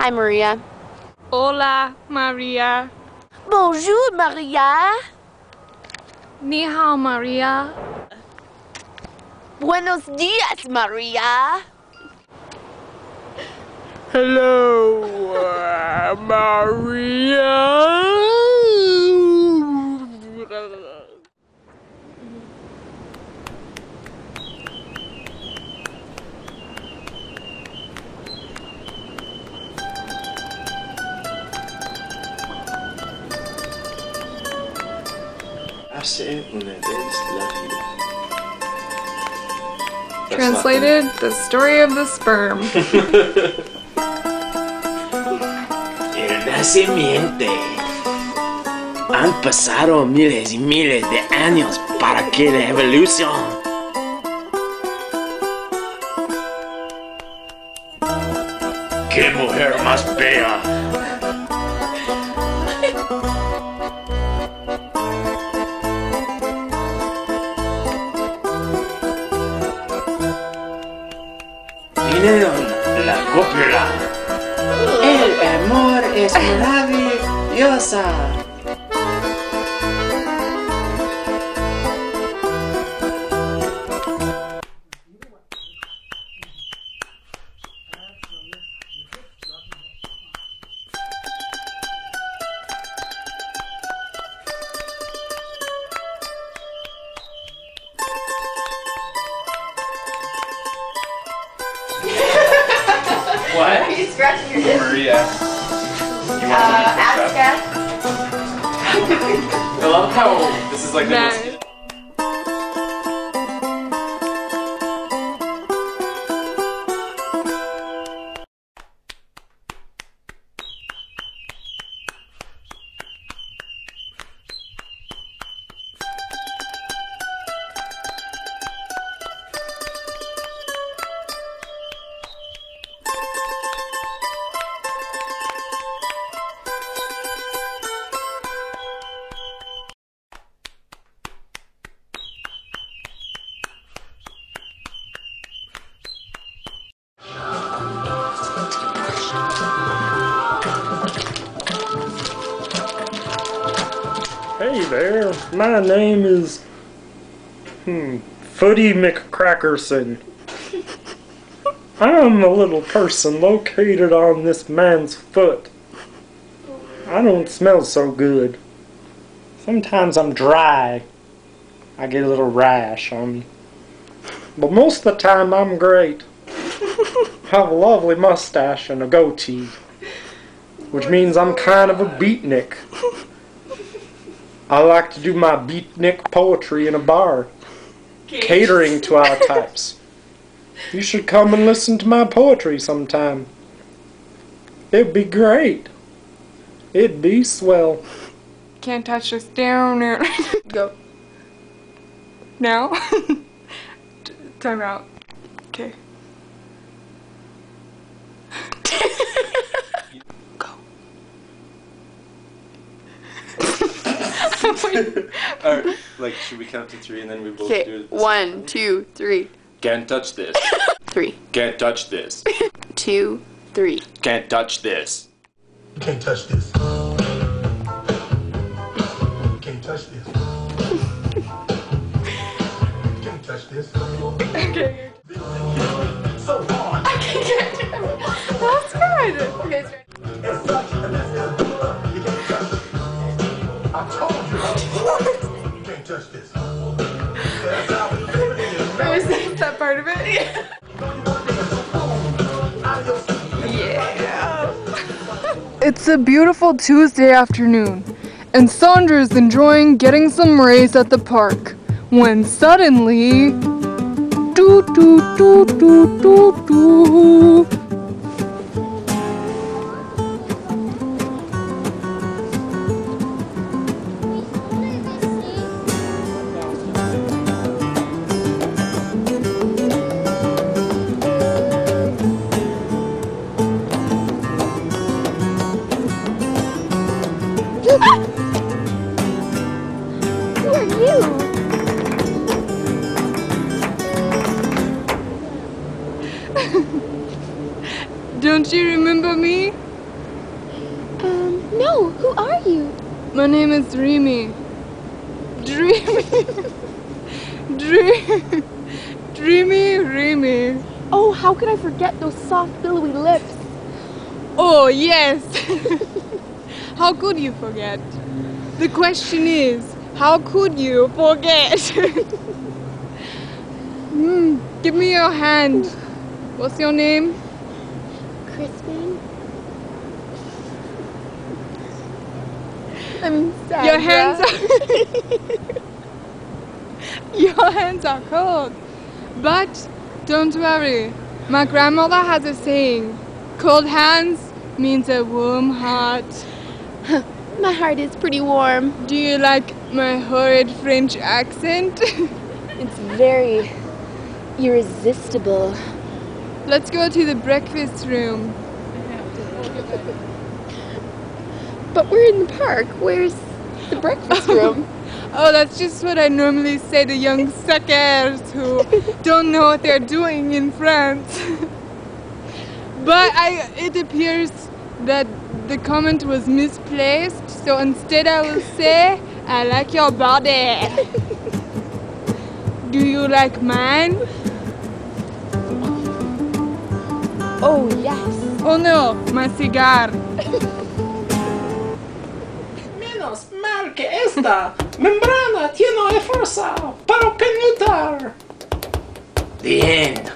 Hi, Maria. Hola, Maria. Bonjour, Maria. Ni hao, Maria. Buenos dias, Maria. Hello, Maria. Hace una vez la vida. Translated, the story of the sperm. El nacimiento. Han pasado miles y miles de años para que la evolución. ¡Qué mujer más bella! Vinieron la copula. El amor es maravillosa. What? Are you scratching your disc? Maria. You want Aska. I love how this is like the most. Hey there, my name is Footy McCrackerson. I'm a little person located on this man's foot. I don't smell so good. Sometimes I'm dry. I get a little rash on me. But most of the time I'm great. I have a lovely mustache and a goatee, which means I'm kind of a beatnik. I like to do my beatnik poetry in a bar, catering to our types. You should come and listen to my poetry sometime. It'd be great. It'd be swell. Can't touch this down there. Go. Now? Time out. Okay. Go. Alright, like, should we count to 3 and then we both do Okay, it? 1, 2, 3. Can't touch this. 3, Can't touch this. 2, 3. Can't touch this. You can't touch this. You can't touch this. You can't touch this. Okay. So hard. That's good. Okay, It's such a mess. You can't touch this. I told you. You can't touch this. That's how we live it is. is that part of it? Yeah. It's a beautiful Tuesday afternoon, and Sandra's enjoying getting some rays at the park, when suddenly... Doo doo doo doo doo doo. Who are you? Don't you remember me? No, who are you? My name is Dreamy. Dreamy. Oh, how could I forget those soft, billowy lips? Oh, yes. How could you forget? The question is, how could you forget? Give me your hand. What's your name? Crispin? I'm Sandra. Your hands are cold. But don't worry. My grandmother has a saying. Cold hands means a warm heart. My heart is pretty warm. Do you like my horrid French accent? It's very irresistible. Let's go to the breakfast room. But we're in the park. Where's the breakfast room? Oh, that's just what I normally say to young suckers who don't know what they're doing in France. But it appears that the comment was misplaced, so instead I will say, I like your body. Do you like mine? Oh, yes. Oh no, my cigar. Menos mal que esta membrana tiene fuerza para penetrar. The end.